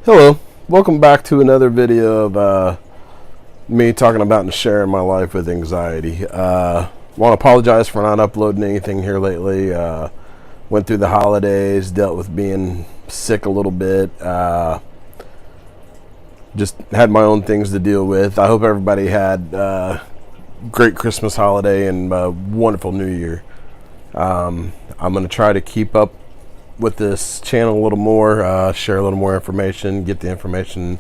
Hello, welcome back to another video of me talking about and sharing my life with anxiety. Want to apologize for not uploading anything here lately. Went through the holidays, dealt with being sick a little bit. Just had my own things to deal with. I hope everybody had great Christmas holiday and wonderful New Year. I'm going to try to keep up with this channel a little more, share a little more information, get the information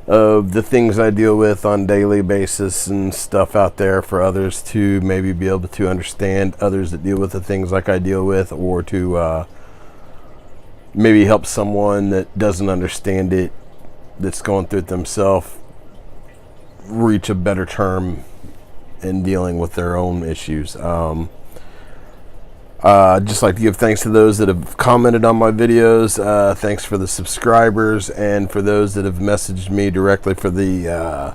of the things I deal with on a daily basis and stuff out there for others to maybe be able to understand, others that deal with the things like I deal with, or to maybe help someone that doesn't understand it, that's going through it themselves, reach a better term in dealing with their own issues. I'd just like to give thanks to those that have commented on my videos. Thanks for the subscribers, and for those that have messaged me directly for the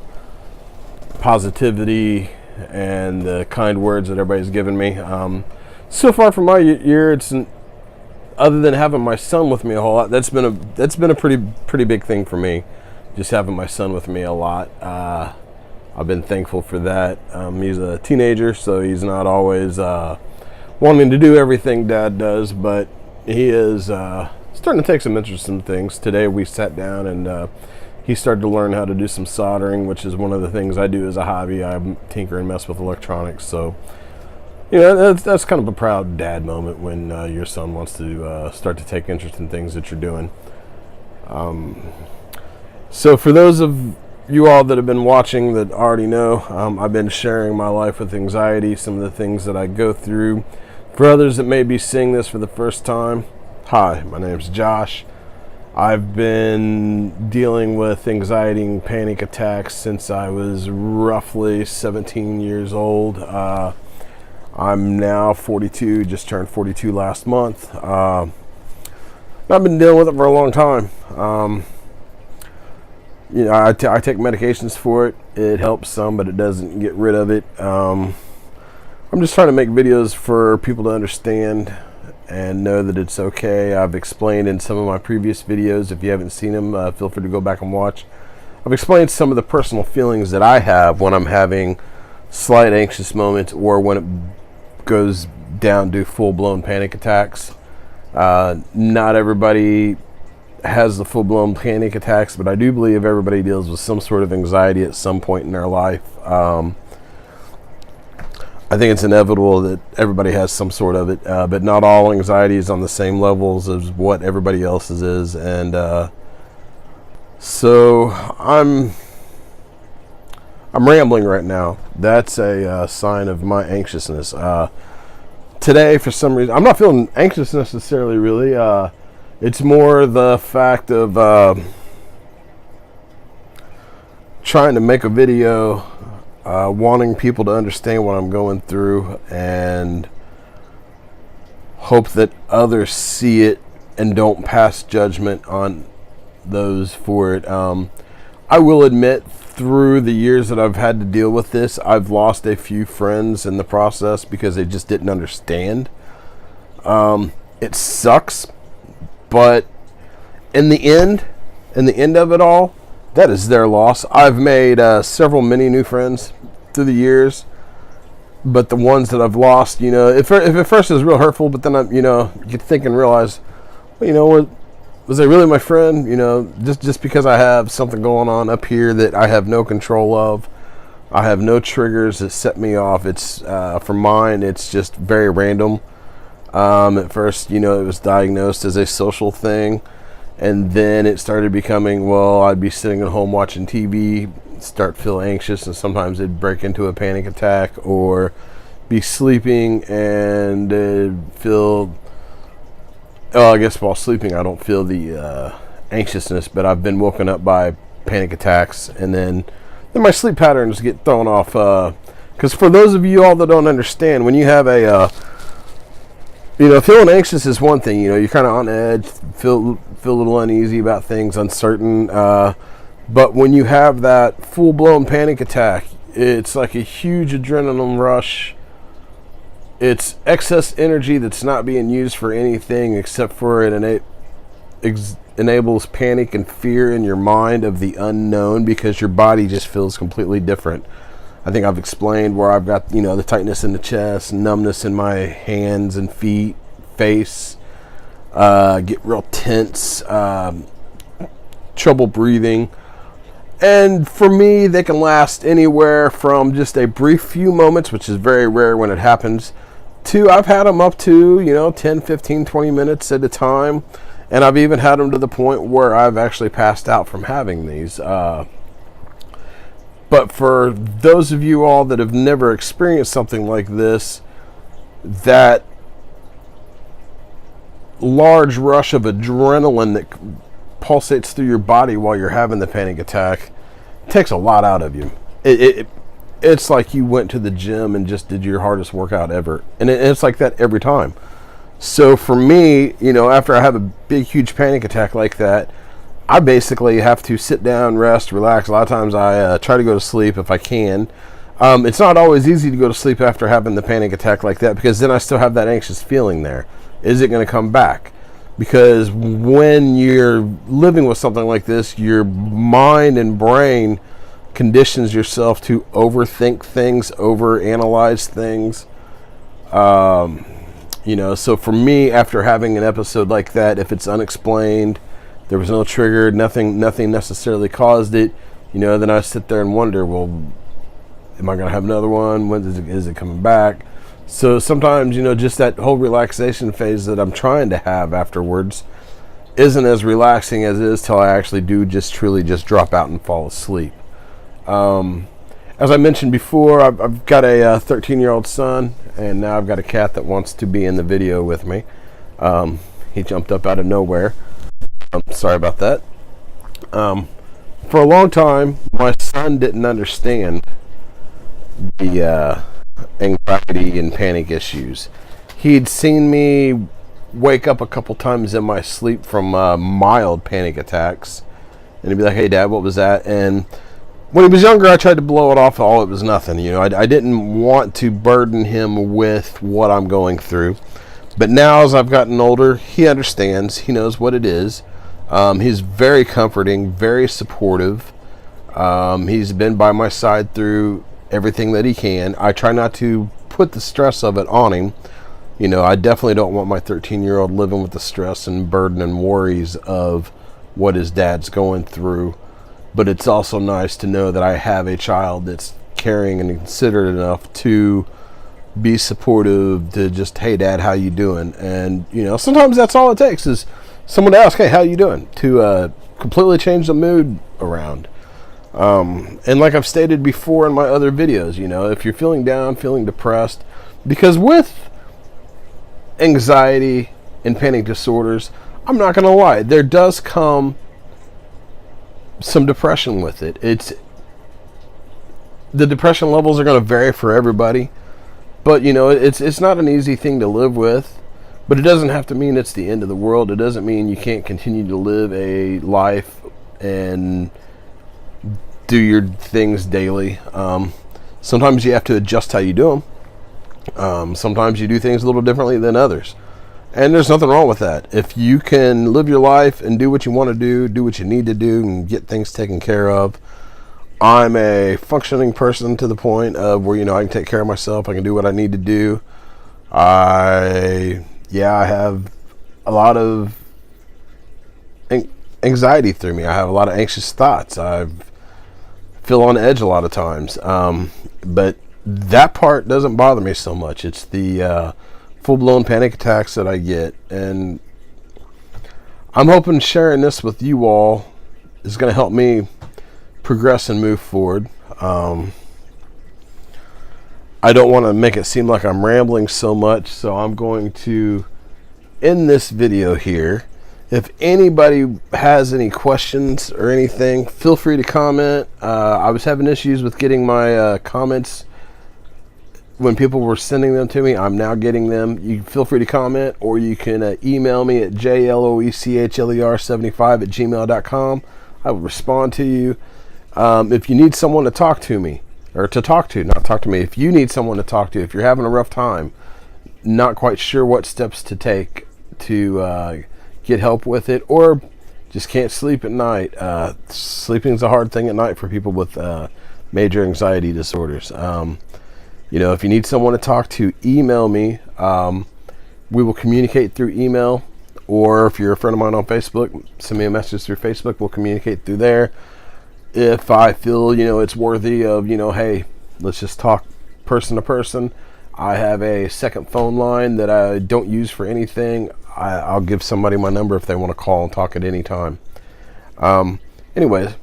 positivity and the kind words that everybody's given me. So far from my year, other than having my son with me a whole lot, that's been a pretty big thing for me. Just having my son with me a lot. I've been thankful for that. He's a teenager, so he's not always wanting to do everything Dad does, but he is starting to take some interest in things. Today we sat down and he started to learn how to do some soldering, which is one of the things I do as a hobby. I tinker and mess with electronics, so that's kind of a proud dad moment when your son wants to start to take interest in things that you're doing. So for those of you all that have been watching that already know, I've been sharing my life with anxiety, some of the things that I go through. For others that may be seeing this for the first time, hi, my name's Josh. I've been dealing with anxiety and panic attacks since I was roughly 17 years old. I'm now 42, just turned 42 last month. I've been dealing with it for a long time. I take medications for it. It helps some, but it doesn't get rid of it. I'm just trying to make videos for people to understand and know that it's okay. I've explained in some of my previous videos, if you haven't seen them, feel free to go back and watch. I've explained some of the personal feelings that I have when I'm having slight anxious moments, or when it goes down to full-blown panic attacks. Not everybody has the full-blown panic attacks, but I do believe everybody deals with some sort of anxiety at some point in their life. I think it's inevitable that everybody has some sort of it, but not all anxiety is on the same levels as what everybody else's is. And so I'm rambling right now. That's a sign of my anxiousness. Today, for some reason, I'm not feeling anxious necessarily, really. It's more the fact of trying to make a video, wanting people to understand what I'm going through, and hope that others see it and don't pass judgment on those for it. I will admit, through the years that I've had to deal with this, I've lost a few friends in the process because they just didn't understand. It sucks, but in the end of it all, that is their loss. I've made several many new friends through the years, but the ones that I've lost, if at first it was real hurtful, but then you think and realize, well, was they really my friend? Just because I have something going on up here that I have no control of, I have no triggers that set me off. It's for mine, it's just very random. At first, it was diagnosed as a social thing, and then it started becoming, well, I'd be sitting at home watching TV, start to feel anxious, and sometimes it'd break into a panic attack, or be sleeping and feel, well, I guess while sleeping I don't feel the anxiousness, but I've been woken up by panic attacks, and then my sleep patterns get thrown off, because for those of you all that don't understand, when you have a feeling anxious is one thing. You're kind of on edge, feel a little uneasy about things, uncertain. But when you have that full-blown panic attack, it's like a huge adrenaline rush. It's excess energy that's not being used for anything except for an enables panic and fear in your mind of the unknown, because your body just feels completely different. I think I've explained where I've got, the tightness in the chest, numbness in my hands and feet, face, get real tense, trouble breathing. And for me, they can last anywhere from just a brief few moments, which is very rare when it happens, to I've had them up to, 10, 15, 20 minutes at a time. And I've even had them to the point where I've actually passed out from having these. But for those of you all that have never experienced something like this, that large rush of adrenaline that pulsates through your body while you're having the panic attack takes a lot out of you. It's like you went to the gym and just did your hardest workout ever. And it's like that every time. So for me, after I have a big, huge panic attack like that, I basically have to sit down, rest, relax. A lot of times I try to go to sleep if I can. It's not always easy to go to sleep after having the panic attack like that, because then I still have that anxious feeling there. Is it going to come back? Because when you're living with something like this, your mind and brain conditions yourself to overthink things, overanalyze things. So for me, after having an episode like that, if it's unexplained, there was no trigger, nothing necessarily caused it, then I sit there and wonder, well, am I going to have another one? When is it coming back? So sometimes, just that whole relaxation phase that I'm trying to have afterwards isn't as relaxing as it is till I actually do truly drop out and fall asleep. As I mentioned before, I've got a 13-year-old son, and now I've got a cat that wants to be in the video with me. He jumped up out of nowhere. I'm sorry about that. For a long time, my son didn't understand the anxiety and panic issues. He'd seen me wake up a couple times in my sleep from mild panic attacks, and he'd be like, "Hey, Dad, what was that?" And when he was younger, I tried to blow it off. It was nothing. I didn't want to burden him with what I'm going through. But now, as I've gotten older, he understands. He knows what it is. He's very comforting, very supportive. He's been by my side through everything that he can. I try not to put the stress of it on him. I definitely don't want my 13-year-old living with the stress and burden and worries of what his dad's going through. But it's also nice to know that I have a child that's caring and considerate enough to be supportive, to just, "Hey, Dad, how you doing?" And, sometimes that's all it takes is someone to ask, "Hey, how you doing?" to completely change the mood around. And like I've stated before in my other videos, if you're feeling down, feeling depressed, because with anxiety and panic disorders, I'm not going to lie, there does come some depression with it. The depression levels are going to vary for everybody, but it's not an easy thing to live with. But it doesn't have to mean it's the end of the world. It doesn't mean you can't continue to live a life and do your things daily. Sometimes you have to adjust how you do them. Sometimes you do things a little differently than others. And there's nothing wrong with that. If you can live your life and do what you want to do what you need to do, and get things taken care of. I'm a functioning person to the point of where, I can take care of myself. I can do what I need to do. I have a lot of anxiety through me. I have a lot of anxious thoughts. I feel on edge a lot of times. But that part doesn't bother me so much. It's the full-blown panic attacks that I get, and I'm hoping sharing this with you all is going to help me progress and move forward. I don't want to make it seem like I'm rambling so much, so I'm going to end this video here. If anybody has any questions or anything, feel free to comment. I was having issues with getting my comments when people were sending them to me. I'm now getting them. You feel free to comment, or you can email me at jloechler75@gmail.com. I will respond to you. If you need someone to talk to me, or to talk to, not talk to me, if you need someone to talk to, if you're having a rough time, not quite sure what steps to take to get help with it, or just can't sleep at night. Sleeping is a hard thing at night for people with major anxiety disorders. If you need someone to talk to, email me. We will communicate through email, or if you're a friend of mine on Facebook, send me a message through Facebook. We'll communicate through there. If I feel, it's worthy of, hey, let's just talk person to person, I have a second phone line that I don't use for anything. I'll give somebody my number if they want to call and talk at any time. Anyways,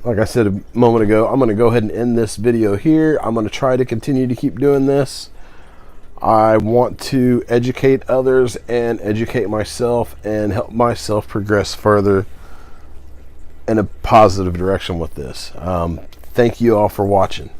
like I said a moment ago, I'm going to go ahead and end this video here. I'm going to try to continue to keep doing this. I want to educate others and educate myself and help myself progress further in a positive direction with this. Thank you all for watching.